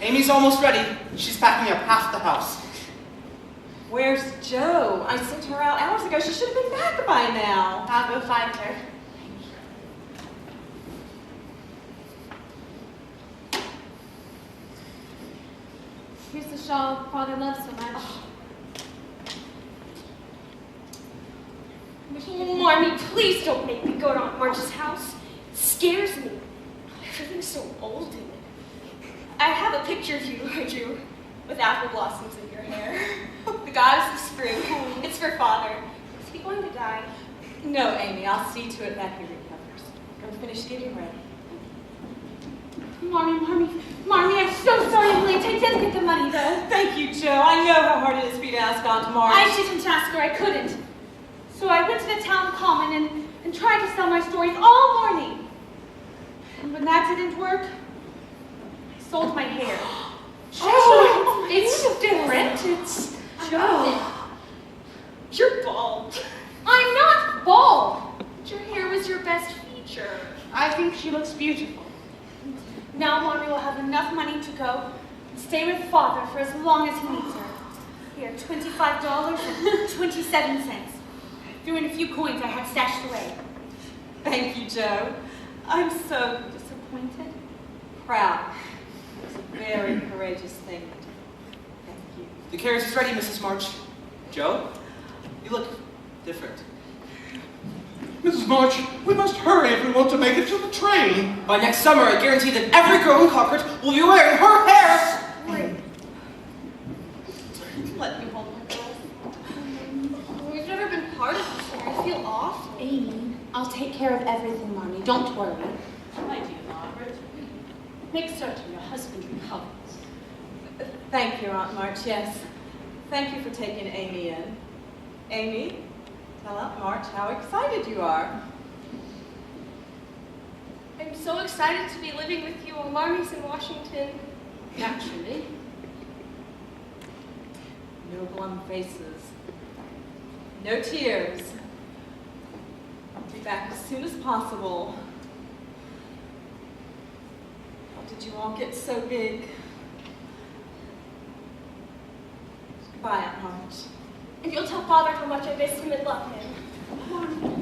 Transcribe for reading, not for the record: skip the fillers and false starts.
Amy's almost ready. She's packing up half the house. Where's Jo? I sent her out hours ago. She should have been back by now. I'll go find her. Here's the shawl Father loves so much. Marmee, please don't make me go to Aunt March's house. It scares me. Everything's so old in it. I have a picture of you I drew with apple blossoms in your hair. The goddess of spring. It's for Father. Is he going to die? No, Amy, I'll see to it that he recovers. Go finish getting ready. Marmee, I'm so sorry I'm late. I did get the money, though. Thank you, Jo. I know how hard it is for you to ask Aunt March. I didn't ask her. I couldn't. So I went to the town common and tried to sell my stories all morning. And when that didn't work, I sold my hair. Oh, it's different. It's Jo. You're bald. I'm not bald. Your hair was your best feature. I think she looks beautiful. Now Marmee will have enough money to go and stay with Father for as long as he needs her. Here, $25.27. Threw in a few coins I had stashed away. Thank you, Jo. I'm so Disappointed? proud. It's a very courageous thing. Thank you. The carriage is ready, Mrs. March. Jo, you look different. Mrs. March, we must hurry if we want to make it to the train. By next summer, I guarantee that every girl in Concord will be wearing her hair. Wait. Let me hold my glass. We've never been part of this hair. I feel awful. Amy, I'll take care of everything, Marmee. Don't worry. My dear Margaret. Make certain your husband recovers. Thank you, Aunt March, yes. Thank you for taking Amy in. Amy, tell Aunt March how excited you are. I'm so excited to be living with you while Marmee's in Washington. Naturally. No glum faces. No tears. I'll be back as soon as possible. How did you all get so big? Goodbye, Aunt March. And you'll tell Father how much I miss him and love him. Marmee,